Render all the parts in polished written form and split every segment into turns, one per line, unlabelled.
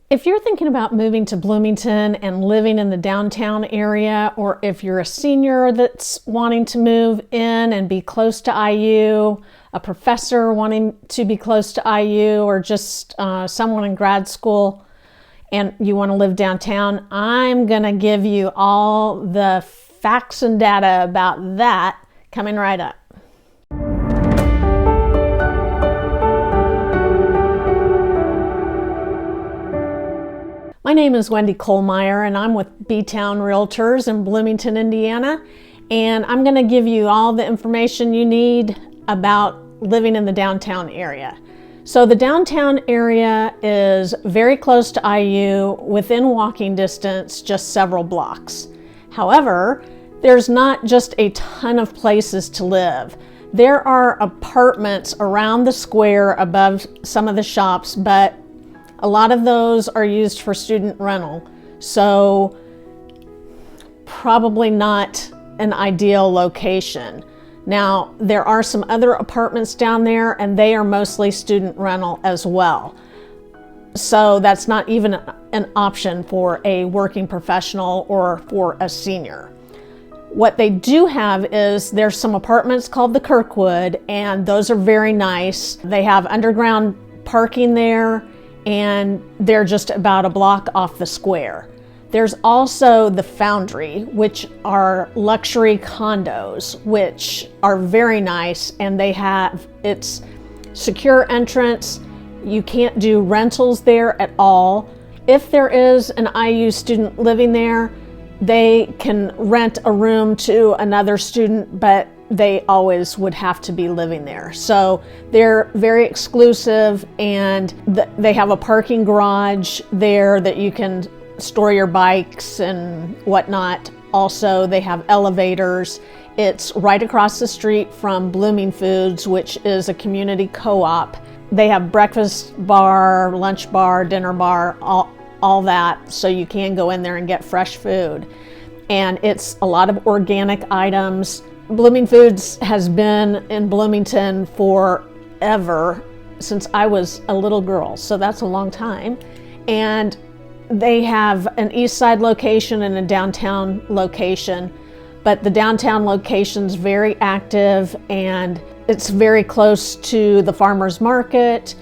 If you're thinking about moving to Bloomington and living in the downtown area, or if you're a senior that's wanting to move in and be close to IU, a professor wanting to be close to IU, or just someone in grad school and you want to live downtown, I'm going to give you all the facts and data about that coming right up. My name is Wendy Kohlmeyer and I'm with B-Town Realtors in Bloomington, Indiana, and I'm going to give you all the information you need about living in the downtown area. So the downtown area is very close to IU, within walking distance, just several blocks. However, there's not just a ton of places to live. There are apartments around the square above some of the shops, but a lot of those are used for student rental, so probably not an ideal location. Now, there are some other apartments down there and they are mostly student rental as well. So that's not even an option for a working professional or for a senior. What they do have is there's some apartments called the Kirkwood, and those are very nice. They have underground parking there, and they're just about a block off the square. There's also the Foundry, which are luxury condos, which are very nice, and it's secure entrance. You can't do rentals there at all. If there is an IU student living there, they can rent a room to another student, but they always would have to be living there. So they're very exclusive, and they have a parking garage there that you can store your bikes and whatnot. Also, they have elevators. It's right across the street from Blooming Foods, which is a community co-op. They have breakfast bar, lunch bar, dinner bar, all that, so you can go in there and get fresh food. And it's a lot of organic items. Blooming Foods has been in Bloomington forever, since I was a little girl, so that's a long time. And they have an east side location and a downtown location, but the downtown location's very active and it's very close to the farmers market.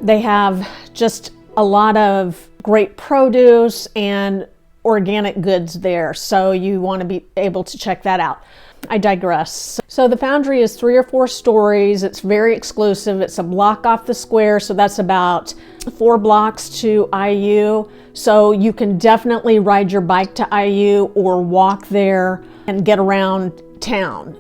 They have just a lot of great produce and organic goods there, so you want to be able to check that out. I digress. So the Foundry is 3 or 4 stories. It's very exclusive. It's a block off the square, so that's about 4 blocks to IU. So you can definitely ride your bike to IU or walk there and get around town.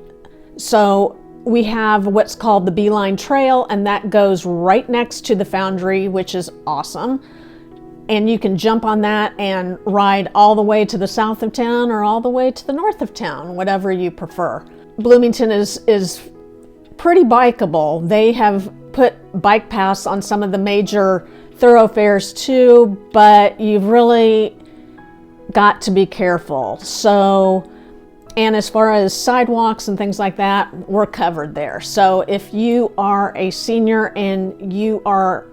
So we have what's called the Beeline Trail, and that goes right next to the Foundry, which is awesome. And you can jump on that and ride all the way to the south of town or all the way to the north of town, whatever you prefer. Bloomington is pretty bikeable. They have put bike paths on some of the major thoroughfares too, but you've really got to be careful. So, and as far as sidewalks and things like that, we're covered there. So if you are a senior and you are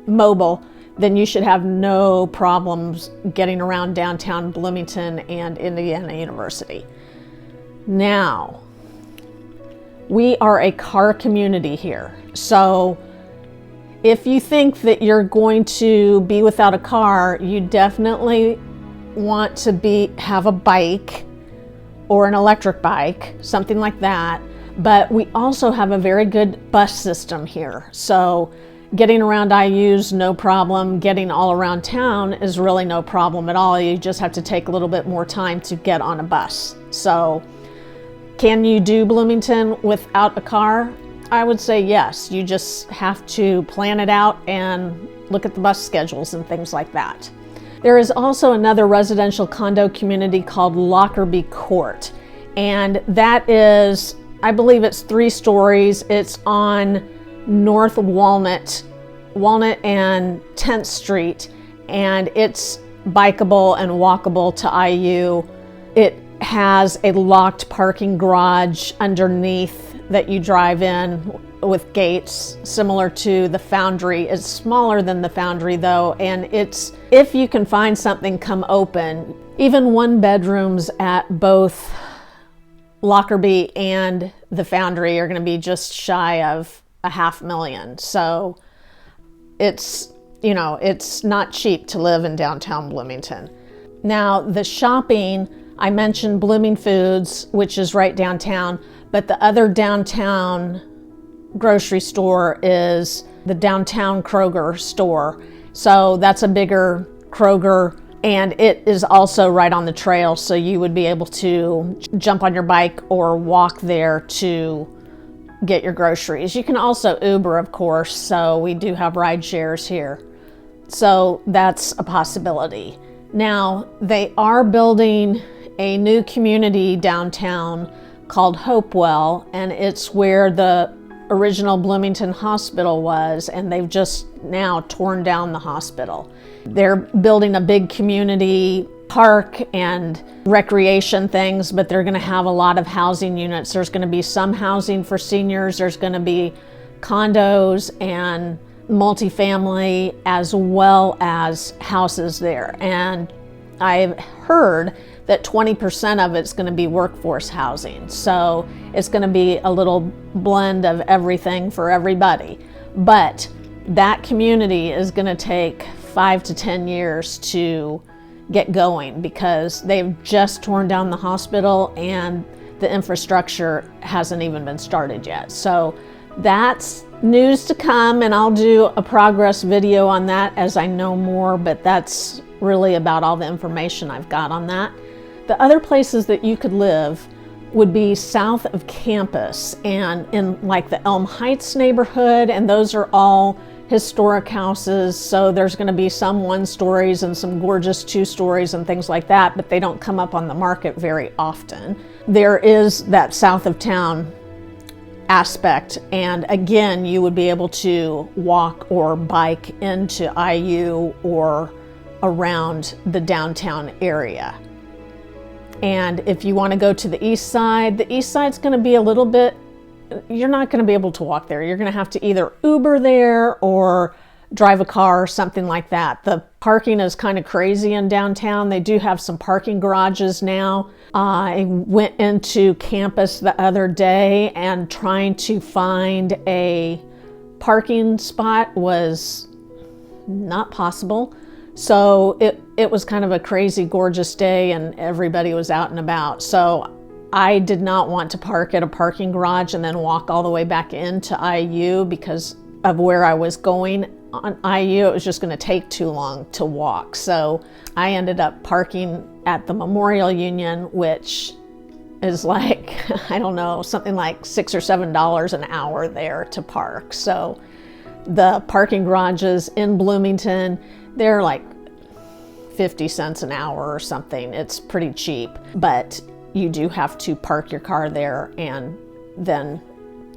mobile, then you should have no problems getting around downtown Bloomington and Indiana University. Now, we are a car community here. So if you think that you're going to be without a car, you definitely want to have a bike or an electric bike, something like that. But we also have a very good bus system here. So getting around IU's no problem. Getting all around town is really no problem at all. You just have to take a little bit more time to get on a bus. So can you do Bloomington without a car? I would say yes. You just have to plan it out and look at the bus schedules and things like that. There is also another residential condo community called Lockerbie Court, and that is, I believe it's 3 stories. It's on North Walnut and 10th Street, and it's bikeable and walkable to IU. It has a locked parking garage underneath that you drive in with gates, similar to the Foundry. It's smaller than the Foundry though, and it's, if you can find something come open, even one bedrooms at both Lockerbie and the Foundry are going to be just shy of $500,000. So it's, you know, it's not cheap to live in downtown Bloomington. Now the shopping, I mentioned Blooming Foods, which is right downtown, but the other downtown grocery store is the downtown Kroger store. So that's a bigger Kroger, and it is also right on the trail, so you would be able to jump on your bike or walk there to get your groceries. You can also Uber, of course, so we do have ride shares here. So that's a possibility. Now, they are building a new community downtown called Hopewell, and it's where the original Bloomington Hospital was, and they've just now torn down the hospital. They're building a big community park and recreation things, but they're going to have a lot of housing units. There's going to be some housing for seniors, there's going to be condos and multifamily as well as houses there. And I've heard that 20% of it's going to be workforce housing. So it's going to be a little blend of everything for everybody. But that community is going to take 5 to 10 years to get going because they've just torn down the hospital and the infrastructure hasn't even been started yet. So that's news to come, and I'll do a progress video on that as I know more, but that's really about all the information I've got on that. The other places that you could live would be south of campus and in like the Elm Heights neighborhood, and those are all historic houses, so there's going to be some 1-stories and some gorgeous 2-stories and things like that, but they don't come up on the market very often. There is that south of town aspect, and again, you would be able to walk or bike into IU or around the downtown area. And if you want to go to the east side's going to be a little bit, you're not going to be able to walk there. You're going to have to either Uber there or drive a car or something like that. The parking is kind of crazy in downtown. They do have some parking garages now. I went into campus the other day and trying to find a parking spot was not possible. So it was kind of a crazy, gorgeous day and everybody was out and about. So I did not want to park at a parking garage and then walk all the way back into IU because of where I was going on IU. It was just going to take too long to walk. So I ended up parking at the Memorial Union, which is like, I don't know, something like $6 or $7 an hour there to park. So the parking garages in Bloomington, they're like 50 cents an hour or something. It's pretty cheap, but you do have to park your car there and then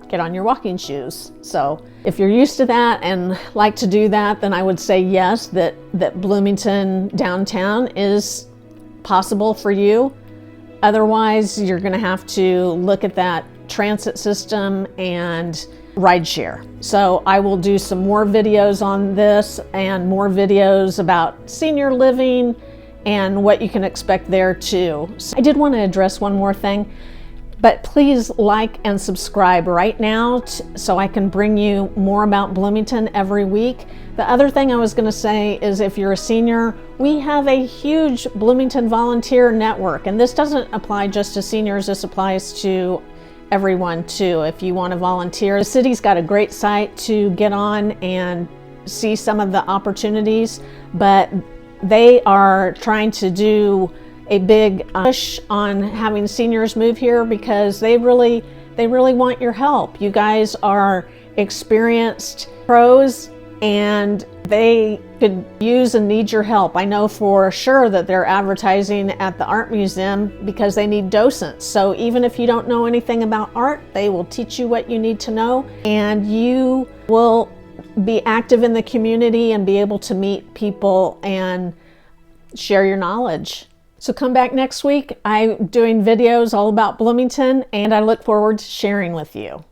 get on your walking shoes. So if you're used to that and like to do that, then I would say yes, that Bloomington downtown is possible for you. Otherwise, you're going to have to look at that transit system and rideshare. So I will do some more videos on this and more videos about senior living and what you can expect there too. So I did want to address one more thing, but please like and subscribe right now so I can bring you more about Bloomington every week. The other thing I was going to say is if you're a senior, we have a huge Bloomington volunteer network, and this doesn't apply just to seniors, this applies to everyone too. If you want to volunteer, the city's got a great site to get on and see some of the opportunities, but they are trying to do a big push on having seniors move here because they really want your help. You guys are experienced pros and they could use and need your help. I know for sure that they're advertising at the art museum because they need docents. So even if you don't know anything about art, they will teach you what you need to know, and you will be active in the community and be able to meet people and share your knowledge. So come back next week. I'm doing videos all about Bloomington, and I look forward to sharing with you.